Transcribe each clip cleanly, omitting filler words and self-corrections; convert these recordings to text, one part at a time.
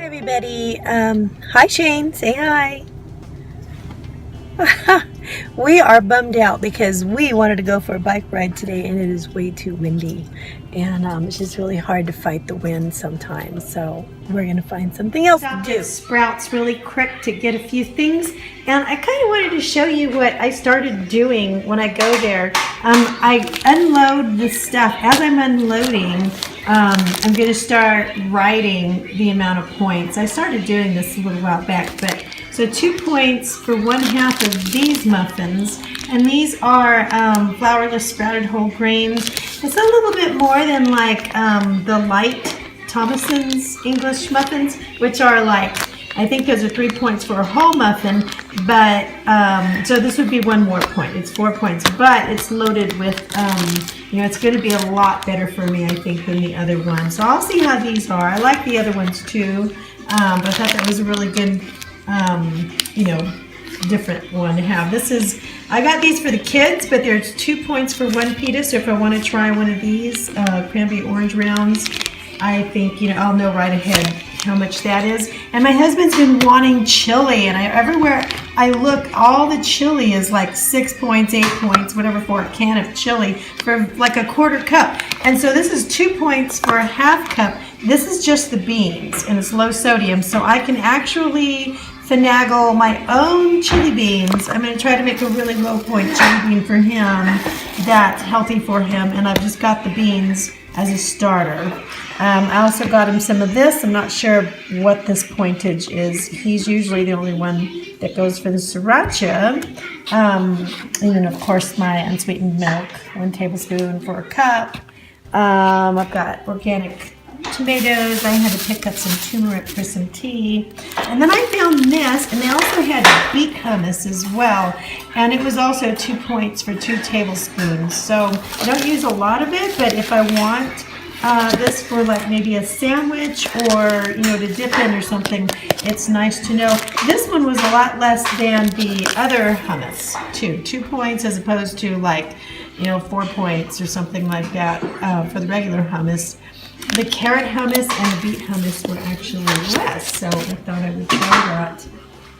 everybody. Hi Shane, say hi. We are bummed out because we wanted to go for a bike ride today and it is way too windy. And it's just really hard to fight the wind sometimes. So we're going to find something else to do. Sprouts really quick to get a few things. And I kind of wanted to show you what I started doing when I go there. I unload the stuff. As I'm unloading, I'm going to start writing the amount of points. I started doing this a little while back, but so 2 points for 1/2 of these muffins, and these are flourless sprouted whole grains. It's a little bit more than like the light Thomason's English muffins, which are like, I think those are 3 points for a whole muffin, but so this would be 1 more point. It's 4 points, but it's loaded with, it's going to be a lot better for me, I think, than the other one. So I'll see how these are. I like the other ones too, but I thought that was a really good, different one to have. I got these for the kids, but there's 2 points for 1 pita. So if I want to try one of these cranberry orange rounds, I think, I'll know right ahead how much that is. And my husband's been wanting chili, and everywhere I look, all the chili is like 6 points, 8 points, whatever, for a can of chili for like a 1/4 cup. And so this is 2 points for a 1/2 cup. This is just the beans, and it's low sodium, so I can actually finagle my own chili beans. I'm going to try to make a really low point chili bean for him that's healthy for him, and I've just got the beans as a starter. I also got him some of this. I'm not sure what this pointage is. He's usually the only one that goes for the sriracha. And then of course my unsweetened milk, 1 tablespoon for a cup. I've got organic tomatoes. I had to pick up some turmeric for some tea. And then I found this, and they also had beet hummus as well. And it was also 2 points for 2 tablespoons. So I don't use a lot of it, but if I want this for like maybe a sandwich or, to dip in or something, it's nice to know. This one was a lot less than the other hummus too. 2 points as opposed to like, 4 points or something like that for the regular hummus. The carrot hummus and the beet hummus were actually less, so I thought I would try that.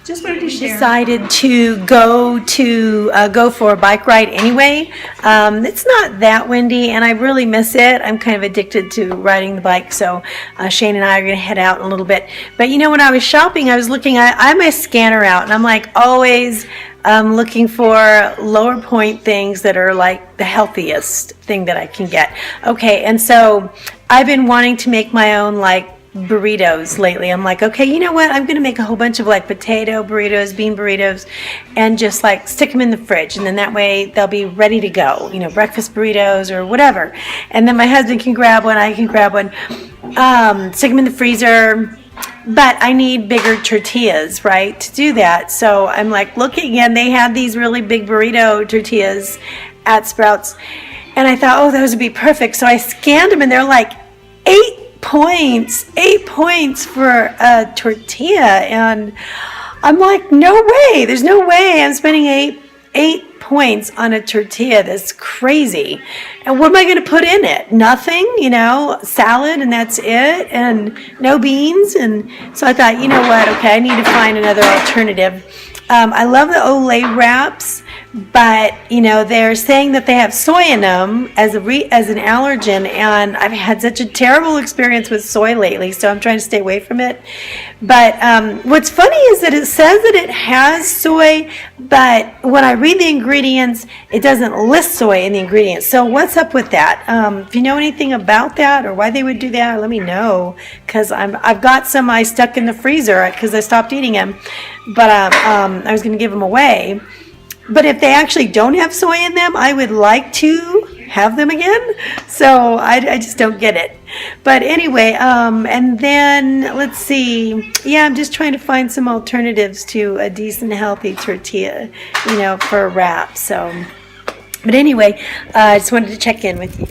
Just wanted to share. Decided to go for a bike ride anyway. It's not that windy, and I really miss it. I'm kind of addicted to riding the bike, so Shane and I are going to head out in a little bit. But when I was shopping, I was looking. I have my scanner out, and I'm like always looking for lower point things that are like the healthiest thing that I can get. Okay, and so I've been wanting to make my own like burritos lately. I'm like, okay, you know what? I'm going to make a whole bunch of like potato burritos, bean burritos, and just like stick them in the fridge. And then that way they'll be ready to go, breakfast burritos or whatever. And then my husband can grab one, I can grab one, stick them in the freezer. But I need bigger tortillas, right, to do that. So I'm like looking, and they had these really big burrito tortillas at Sprouts. And I thought, oh, those would be perfect. So I scanned them, and they're like 8 points for a tortilla. And I'm like, no way. There's no way I'm spending eight points on a tortilla. That's crazy. And what am I going to put in it? Nothing, salad, and that's it, and no beans. And so I thought, you know what? Okay, I need to find another alternative. I love the Olay wraps, but they're saying that they have soy in them as an allergen, and I've had such a terrible experience with soy lately, so I'm trying to stay away from it. But what's funny is that it says that it has soy, but when I read the ingredients, it doesn't list soy in the ingredients. So what's up with that? If you know anything about that or why they would do that, let me know, because I've got some I stuck in the freezer because I stopped eating them, but I was going to give them away. But if they actually don't have soy in them, I would like to have them again. So I just don't get it. But anyway, and then let's see. Yeah, I'm just trying to find some alternatives to a decent, healthy tortilla, for a wrap. So, but anyway, I just wanted to check in with you.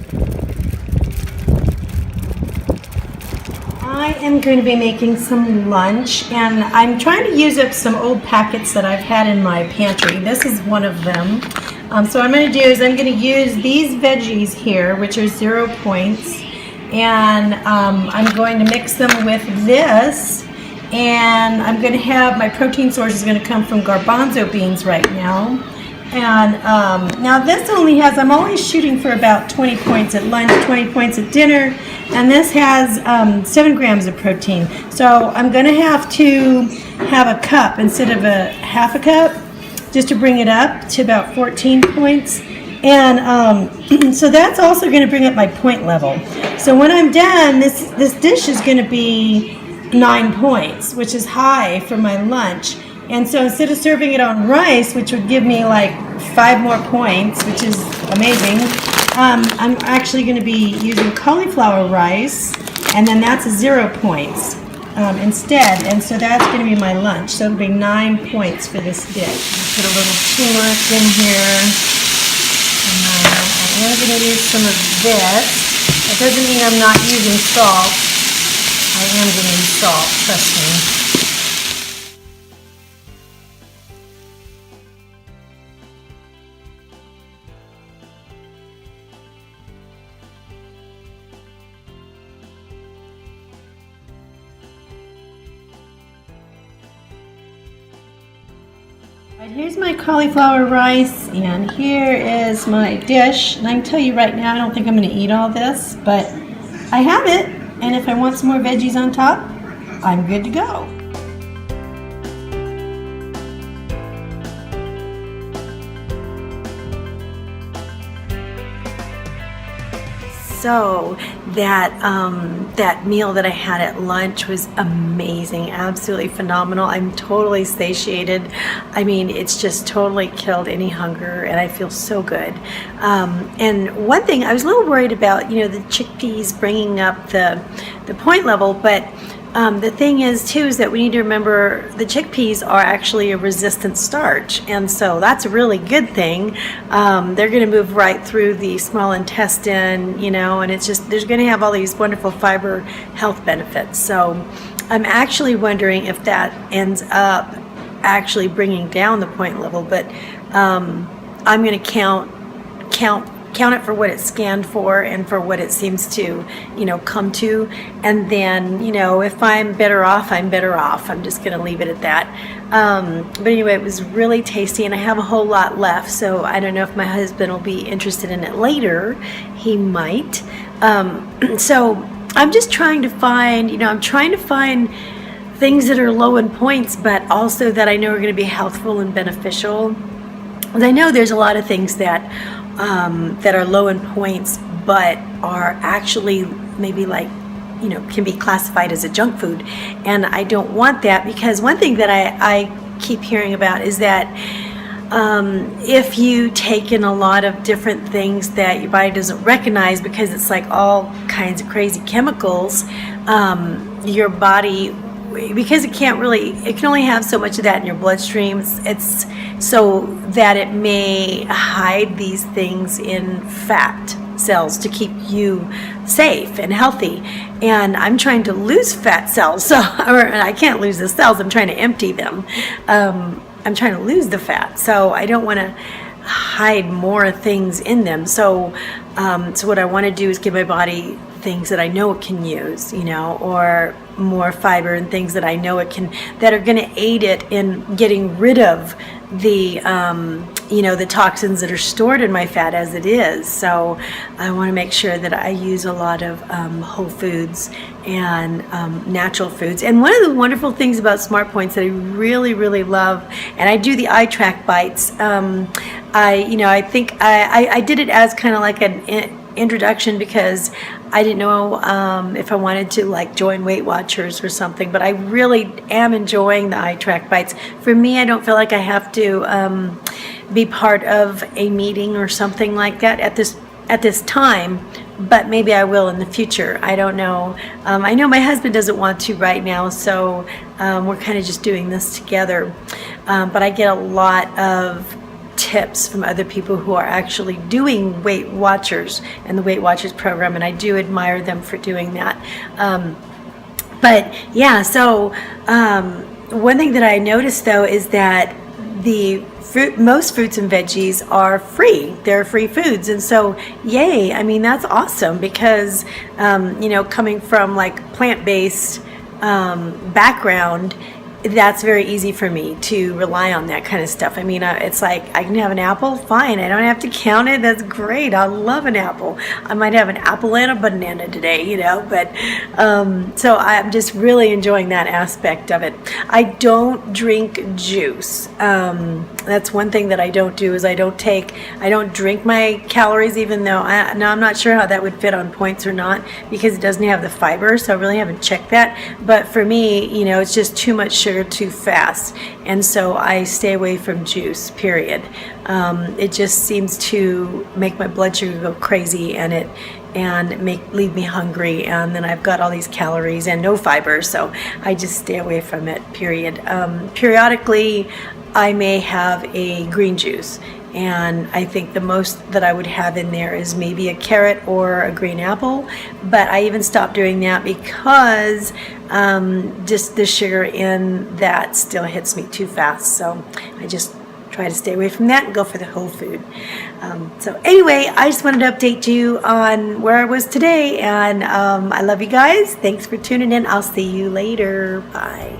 I am going to be making some lunch, and I'm trying to use up some old packets that I've had in my pantry. This is one of them. So what I'm going to do is I'm going to use these veggies here, which are 0 points, and I'm going to mix them with this, And I'm going to have, my protein source is going to come from garbanzo beans right now. And now this only has, I'm always shooting for about 20 points at lunch, 20 points at dinner, and this has 7 grams of protein. So I'm going to have a cup instead of a half a cup, just to bring it up to about 14 points. And so that's also going to bring up my point level. So when I'm done, this dish is going to be 9 points, which is high for my lunch. And so instead of serving it on rice, which would give me like 5 more points, which is amazing, I'm actually going to be using cauliflower rice, and then that's 0 points instead. And so that's going to be my lunch. So it'll be 9 points for this dish. Put a little turmeric in here. And I am going to use some of this. That doesn't mean I'm not using salt. I am going to use salt, trust me. Here's my cauliflower rice, and here is my dish. And I can tell you right now, I don't think I'm going to eat all this, but I have it. And if I want some more veggies on top, I'm good to go. So that meal that I had at lunch was amazing, absolutely phenomenal. I'm totally satiated. I mean, it's just totally killed any hunger, and I feel so good. And one thing I was a little worried about, you know, the chickpeas bringing up the point level, but the thing is too is that we need to remember the chickpeas are actually a resistant starch, and so that's a really good thing. They're going to move right through the small intestine, you know, and it's just, there's going to have all these wonderful fiber health benefits. So I'm actually wondering if that ends up actually bringing down the point level, but I'm going to count it for what it's scanned for and for what it seems to, you know, come to. And then, you know, if I'm better off, I'm better off. I'm just going to leave it at that. But anyway, it was really tasty, and I have a whole lot left. So I don't know if my husband will be interested in it later. He might. So I'm just trying to find, you know, I'm trying to find things that are low in points, but also that I know are going to be healthful and beneficial. And I know there's a lot of things that are low in points, but are actually maybe like, you know, can be classified as a junk food. And I don't want that, because one thing that I keep hearing about is that if you take in a lot of different things that your body doesn't recognize, because it's like all kinds of crazy chemicals, your body, because it can only have so much of that in your bloodstream, it's so that it may hide these things in fat cells to keep you safe and healthy. And I'm trying to lose fat cells, so I can't lose the cells, I'm trying to empty them. I'm trying to lose the fat, so I don't want to hide more things in them. So what I want to do is give my body things that I know it can use, you know, or more fiber and things that I know it can, that are going to aid it in getting rid of the you know, the toxins that are stored in my fat as it is. So I want to make sure that I use a lot of whole foods and natural foods. And one of the wonderful things about SmartPoints that I really, really love, and I do the eye track bites. I think I did it as kind of like an introduction, because I didn't know if I wanted to like join Weight Watchers or something, but I really am enjoying the eye track bites. For me, I don't feel like I have to be part of a meeting or something like that at this time, but maybe I will in the future. I don't know. I know my husband doesn't want to right now, so we're kind of just doing this together. But I get a lot of tips from other people who are actually doing Weight Watchers and the Weight Watchers program, and I do admire them for doing that. But yeah, so one thing that I noticed though is that most fruits and veggies are free. They're free foods, and so yay! I mean, that's awesome, because you know, coming from like plant-based background, that's very easy for me to rely on that kind of stuff. I mean, it's like I can have an apple, fine. I don't have to count it. That's great. I love an apple. I might have an apple and a banana today, you know, but so I'm just really enjoying that aspect of it. I don't drink juice. That's one thing that I don't do is I don't drink my calories, even though now I'm not sure how that would fit on points or not because it doesn't have the fiber, so I really haven't checked that. But for me, you know, it's just too much sugar too fast, and so I stay away from juice, period. It just seems to make my blood sugar go crazy and leave me hungry, and then I've got all these calories and no fiber, so I just stay away from it, period. Periodically I may have a green juice, and I think the most that I would have in there is maybe a carrot or a green apple, but I even stopped doing that because just the sugar in that still hits me too fast, so I just try to stay away from that and go for the whole food. So anyway, I just wanted to update you on where I was today, and I love you guys. Thanks for tuning in. I'll see you later. Bye.